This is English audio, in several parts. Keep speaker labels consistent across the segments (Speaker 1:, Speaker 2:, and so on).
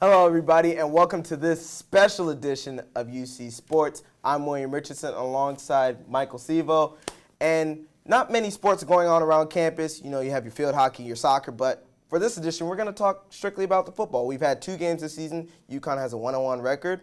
Speaker 1: Hello, everybody, and welcome to this special edition of UC Sports. I'm William Richardson alongside Michael Sivo. And not many sports are going on around campus. You know, you have your field hockey, your soccer, but for this edition, we're going to talk strictly about the football. We've had 2 games this season. UConn has a 1-1 record.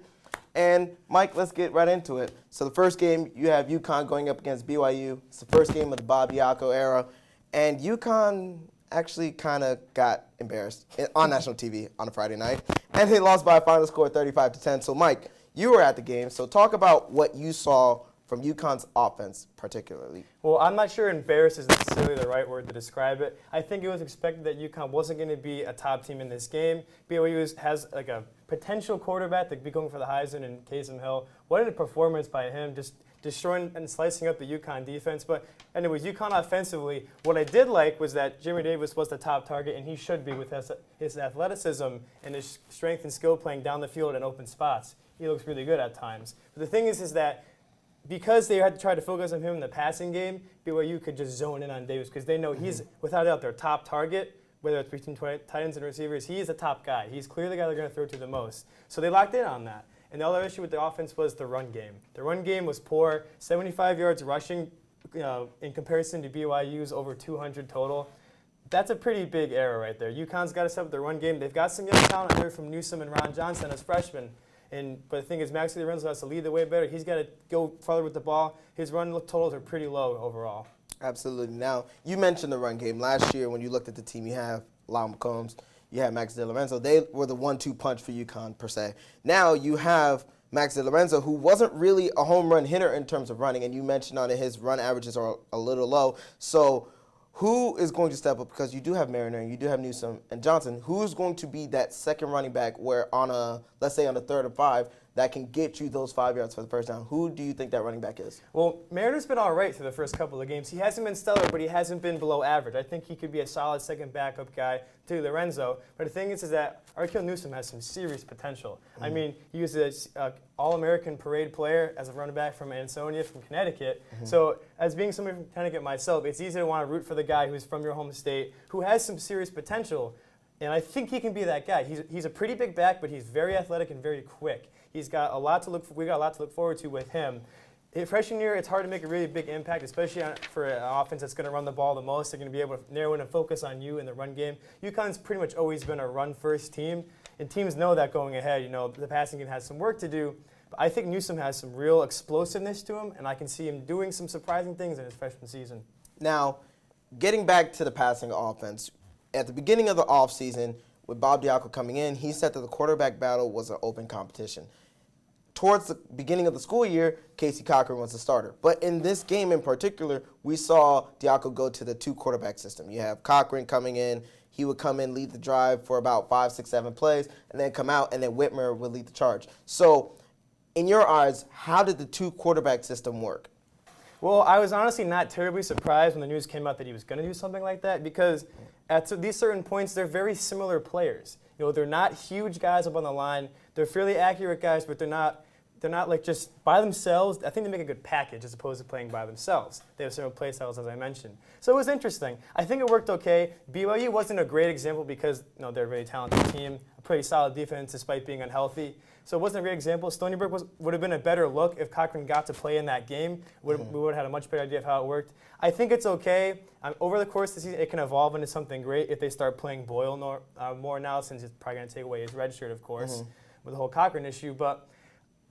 Speaker 1: And, Mike, let's get right into it. So the first game, you have UConn going up against BYU. It's the first game of the Bob Diaco era. And UConn actually kind of got embarrassed on national TV on a Friday night. And they lost by a final score of 35-10. So, Mike, you were at the game. So talk about what you saw from UConn's offense particularly.
Speaker 2: Well, I'm not sure embarrassed is necessarily the right word to describe it. I think it was expected that UConn wasn't going to be a top team in this game. BYU has like a potential quarterback that could be going for the Heisman in Casey Hill. What a performance by him, just destroying and slicing up the UConn defense. But anyways, UConn offensively, what I did like was that Jimmy Davis was the top target, and he should be with his athleticism and his strength and skill playing down the field in open spots. He looks really good at times. But the thing is that because they had to try to focus on him in the passing game, BYU could just zone in on Davis because they know he's, without a doubt, their top target, whether it's between tight ends and receivers. He is the top guy. He's clearly the guy they're going to throw to the most. So they locked in on that. And the other issue with the offense was the run game. The run game was poor, 75 yards rushing in comparison to BYU's over 200 total. That's a pretty big error right there. UConn's got to step up the run game. They've got some young talent there from Newsom and Ron Johnson as freshmen. But the thing is, Maxi Lorenzo has to lead the way better. He's got to go farther with the ball. His run totals are pretty low overall. Absolutely.
Speaker 1: Now, you mentioned the run game. Last year, when you looked at the team, you have Lau McCombs, you had Max DiLorenzo. They were the 1-2 punch for UConn, per se. Now you have Max DiLorenzo, who wasn't really a home run hitter in terms of running, and you mentioned on it his run averages are a little low. So who is going to step up? Because you do have Mariner, and you do have Newsom and Johnson. Who's going to be that second running back where on a, let's say on a 3rd and 5, that can get you those 5 yards for the first down? Who do you think that running back is?
Speaker 2: Well, Mariner's been all right through the first couple of games. He hasn't been stellar, but he hasn't been below average. I think he could be a solid second backup guy to Lorenzo. But the thing is that Arkell Newsom has some serious potential. I mean, he was an All-American parade player as a running back from Ansonia, from Connecticut. So as being somebody from Connecticut myself, it's easy to want to root for the guy who's from your home state, who has some serious potential. And I think he can be that guy. He's a pretty big back, but he's very athletic and very quick. He's got a lot to look. We got a lot to look forward to with him. In freshman year, it's hard to make a really big impact, especially for an offense that's going to run the ball the most. They're going to be able to narrow in and focus on you in the run game. UConn's pretty much always been a run-first team, and teams know that going ahead. You know, the passing game has some work to do. But I think Newsom has some real explosiveness to him, and I can see him doing some surprising things in his freshman season.
Speaker 1: Now, getting back to the passing offense, at the beginning of the offseason, with Bob Diaco coming in, he said that the quarterback battle was an open competition. Towards the beginning of the school year, Casey Cochran was the starter. But in this game in particular, we saw Diaco go to the 2-quarterback system. You have Cochran coming in. He would come in, lead the drive for about 5, 6, 7 plays, and then come out, and then Whitmer would lead the charge. So in your eyes, how did the 2-quarterback system work?
Speaker 2: Well, I was honestly not terribly surprised when the news came out that he was going to do something like that because at these certain points, they're very similar players. You know, they're not huge guys up on the line. They're fairly accurate guys, but they're not like just by themselves. I think they make a good package as opposed to playing by themselves. They have similar play styles, as I mentioned. So it was interesting. I think it worked okay. BYU wasn't a great example because they're a very talented team, a pretty solid defense despite being unhealthy. So it wasn't a great example. Stony Brook would have been a better look if Cochran got to play in that game. We would have had a much better idea of how it worked. I think it's okay. Over the course of the season, it can evolve into something great if they start playing Boyle more now, since it's probably going to take away his red shirt, of course, with the whole Cochran issue. But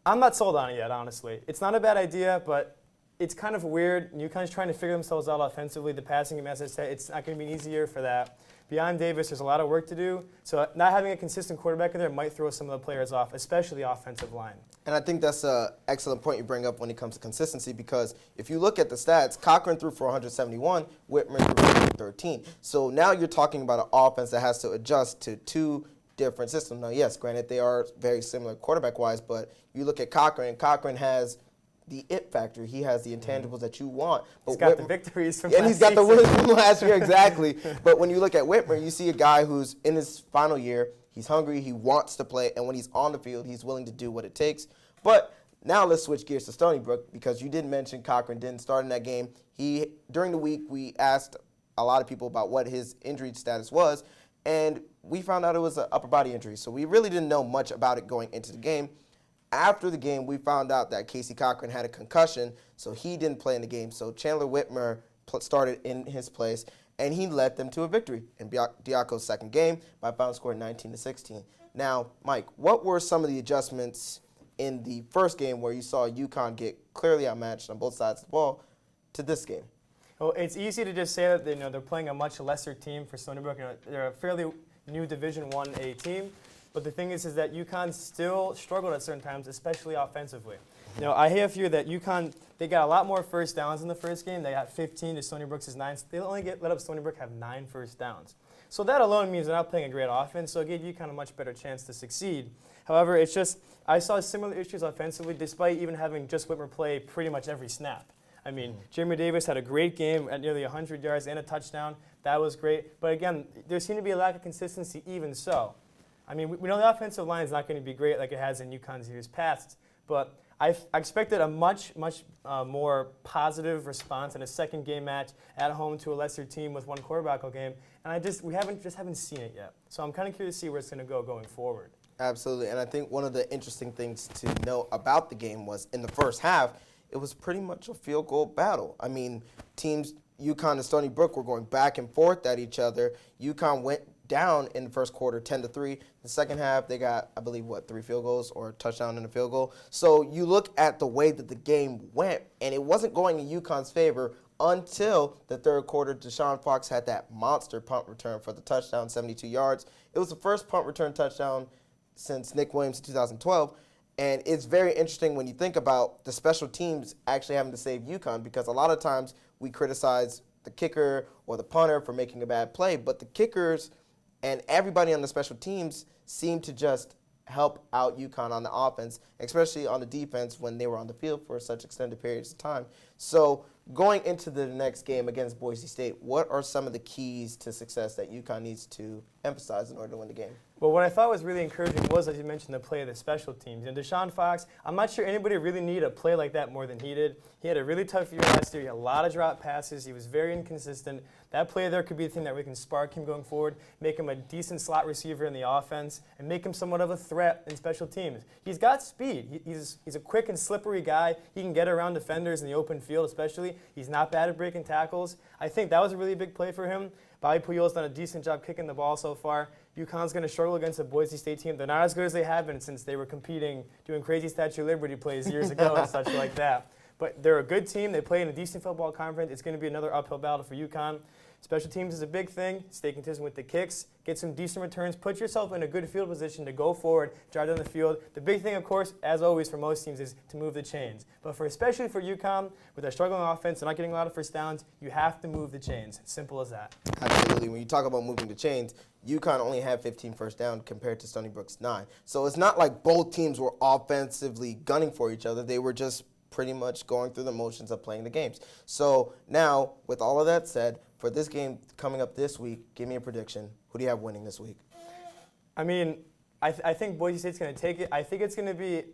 Speaker 2: I'm not sold on it yet, honestly. It's not a bad idea, but it's kind of weird. UConn's trying to figure themselves out offensively. The passing game, as I said, it's not going to be easier for that. Beyond Davis, there's a lot of work to do. So not having a consistent quarterback in there might throw some of the players off, especially the offensive line.
Speaker 1: And I think that's an excellent point you bring up when it comes to consistency, because if you look at the stats, Cochran threw for 171, Whitmer threw for 113. So now you're talking about an offense that has to adjust to 2 different systems. Now, yes, granted, they are very similar quarterback-wise, but you look at Cochran, and Cochran has the it factor. He has the intangibles that you want.
Speaker 2: But he's got the victories from last
Speaker 1: season. And he's got the wins from last year, exactly. But when you look at Whitmer, you see a guy who's in his final year. He's hungry. He wants to play. And when he's on the field, he's willing to do what it takes. But now let's switch gears to Stony Brook, because you did mention Cochran didn't start in that game. During the week, we asked a lot of people about what his injury status was. and we found out it was an upper body injury. So we really didn't know much about it going into the game. After the game, we found out that Casey Cochran had a concussion, so he didn't play in the game. So Chandler Whitmer started in his place, and he led them to a victory in Diaco's second game by a final score 19-16. Now, Mike, what were some of the adjustments in the first game where you saw UConn get clearly outmatched on both sides of the ball to this game?
Speaker 2: Well, it's easy to just say that they're playing a much lesser team for Stony Brook. They're a fairly new Division I-A team, but the thing is that UConn still struggled at certain times, especially offensively. I hear for you that UConn, they got a lot more first downs in the first game. They got 15 to Stony Brook's 9. They only let up Stony Brook have 9 first downs. So that alone means they're not playing a great offense, so it gave UConn a much better chance to succeed. However, it's just, I saw similar issues offensively, despite even having just Whitmer play pretty much every snap. I mean, Jeremy Davis had a great game at nearly 100 yards and a touchdown. That was great. But again, there seemed to be a lack of consistency even so. I mean, we know the offensive line is not going to be great like it has in UConn's years past, but I expected a much more positive response in a second game match at home to a lesser team with one quarterback game, and we haven't seen it yet. So I'm kind of curious to see where it's going to go going forward.
Speaker 1: Absolutely, and I think one of the interesting things to know about the game was in the first half, it was pretty much a field goal battle. I mean, teams, UConn and Stony Brook were going back and forth at each other. UConn went down in the first quarter 10-3. The second half, they got, I believe, 3 field goals or a touchdown and a field goal. So you look at the way that the game went, and it wasn't going in UConn's favor until the third quarter. Deshaun Fox had that monster punt return for the touchdown, 72 yards. It was the first punt return touchdown since Nick Williams in 2012. And it's very interesting when you think about the special teams actually having to save UConn, because a lot of times we criticize the kicker or the punter for making a bad play, but the kickers and everybody on the special teams seemed to just help out UConn on the offense, especially on the defense when they were on the field for such extended periods of time. So going into the next game against Boise State, what are some of the keys to success that UConn needs to emphasize in order to win the game?
Speaker 2: Well, what I thought was really encouraging was, as you mentioned, the play of the special teams. Deshaun Fox, I'm not sure anybody really needed a play like that more than he did. He had a really tough year last year. He had a lot of drop passes. He was very inconsistent. That play there could be the thing that really can spark him going forward, make him a decent slot receiver in the offense, and make him somewhat of a threat in special teams. He's got speed. He's a quick and slippery guy. He can get around defenders in the open field especially. He's not bad at breaking tackles. I think that was a really big play for him. Bobby Puyol's done a decent job kicking the ball so far. UConn's going to struggle against the Boise State team. They're not as good as they have been since they were competing, doing crazy Statue of Liberty plays years ago and such like that. But they're a good team. They play in a decent football conference. It's going to be another uphill battle for UConn. Special teams is a big thing. Stay consistent with the kicks. Get some decent returns. Put yourself in a good field position to go forward, drive down the field. The big thing, of course, as always for most teams, is to move the chains. But especially for UConn, with their struggling offense and not getting a lot of first downs, you have to move the chains. Simple as that.
Speaker 1: Absolutely. When you talk about moving the chains, UConn only had 15 first down compared to Stony Brook's 9. So it's not like both teams were offensively gunning for each other. They were just pretty much going through the motions of playing the games. So now, with all of that said, for this game coming up this week, give me a prediction. Who do you have winning this week?
Speaker 2: I mean, I think Boise State's going to take it. I think it's going to be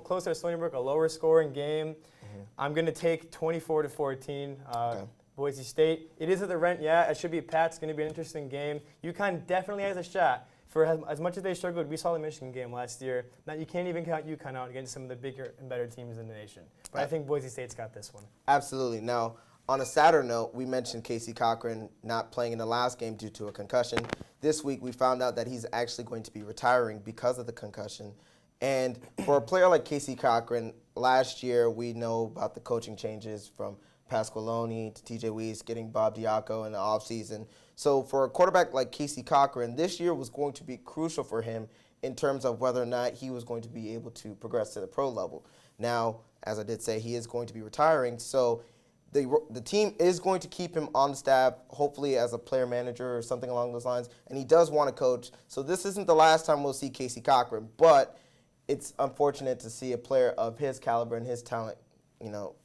Speaker 2: closer to Stony Brook, a lower scoring game. Mm-hmm. I'm going to take 24-14. Okay. Boise State. It is at the Rent, yeah. It should be packed. It's going to be an interesting game. UConn definitely has a shot. For as much as they struggled, we saw the Michigan game last year. Now you can't even count UConn out against some of the bigger and better teams in the nation. But I think Boise State's got this one.
Speaker 1: Absolutely. Now, on a sadder note, we mentioned Casey Cochran not playing in the last game due to a concussion. This week, we found out that he's actually going to be retiring because of the concussion. And for a player like Casey Cochran, last year we know about the coaching changes from Pasqualoni to TJ Weiss, getting Bob Diaco in the offseason. So for a quarterback like Casey Cochran, this year was going to be crucial for him in terms of whether or not he was going to be able to progress to the pro level. Now, as I did say, he is going to be retiring, so the team is going to keep him on the staff, hopefully as a player manager or something along those lines, and he does want to coach. So this isn't the last time we'll see Casey Cochran, but it's unfortunate to see a player of his caliber and his talent,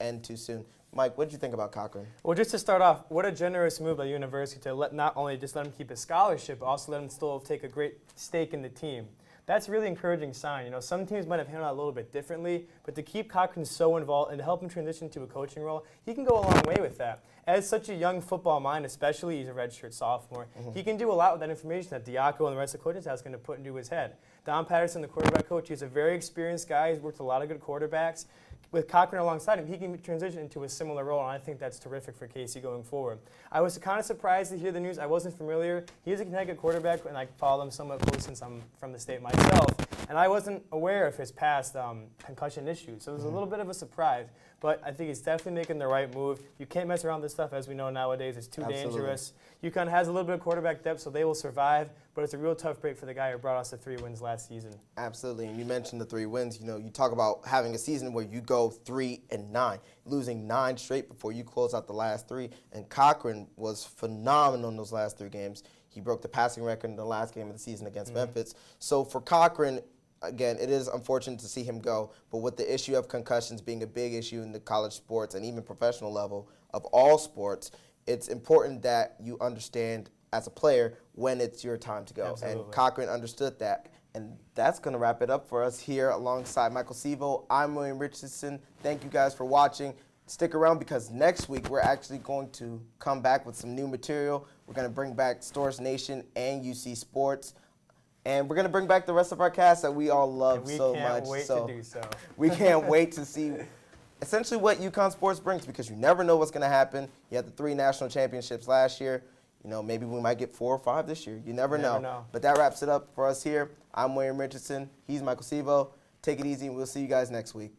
Speaker 1: end too soon. Mike, what did you think about Cochran?
Speaker 2: Well, just to start off, what a generous move by the university to not only just let him keep his scholarship, but also let him still take a great stake in the team. That's a really encouraging sign. You know, some teams might have handled that a little bit differently, but to keep Cochran so involved and to help him transition to a coaching role, he can go a long way with that. As such a young football mind, especially he's a redshirt sophomore, he can do a lot with that information that Diaco and the rest of the coaching staff is going to put into his head. Don Patterson, the quarterback coach, he's a very experienced guy. He's worked with a lot of good quarterbacks. With Cochran alongside him, he can transition into a similar role, and I think that's terrific for Casey going forward. I was kind of surprised to hear the news. I wasn't familiar. He is a Connecticut quarterback, and I follow him somewhat close since I'm from the state myself, and I wasn't aware of his past concussion issues, so it was a little bit of a surprise. But I think he's definitely making the right move. You can't mess around with this stuff, as we know nowadays. It's too dangerous. UConn has a little bit of quarterback depth, so they will survive, but it's a real tough break for the guy who brought us the 3 wins last season.
Speaker 1: Absolutely, and you mentioned the 3 wins. You know, you talk about having a season where you go 3-9, losing 9 straight before you close out the last 3, and Cochran was phenomenal in those last 3 games. He broke the passing record in the last game of the season against Memphis. So for Cochran, again, it is unfortunate to see him go, but with the issue of concussions being a big issue in the college sports and even professional level of all sports, it's important that you understand as a player when it's your time to go.
Speaker 2: Absolutely.
Speaker 1: And Cochran understood that. And that's going to wrap it up for us here alongside Michael Sivo. I'm William Richardson. Thank you guys for watching. Stick around because next week we're actually going to come back with some new material. We're going to bring back Stores Nation and UC Sports. And we're going to bring back the rest of our cast that we all love so much.
Speaker 2: We can't wait to do so.
Speaker 1: We can't wait to see essentially what UConn sports brings, because you never know what's going to happen. You had the 3 national championships last year. You know, maybe we might get 4 or 5 this year. You never know. But that wraps it up for us here. I'm William Richardson. He's Michael Sivo. Take it easy, and we'll see you guys next week.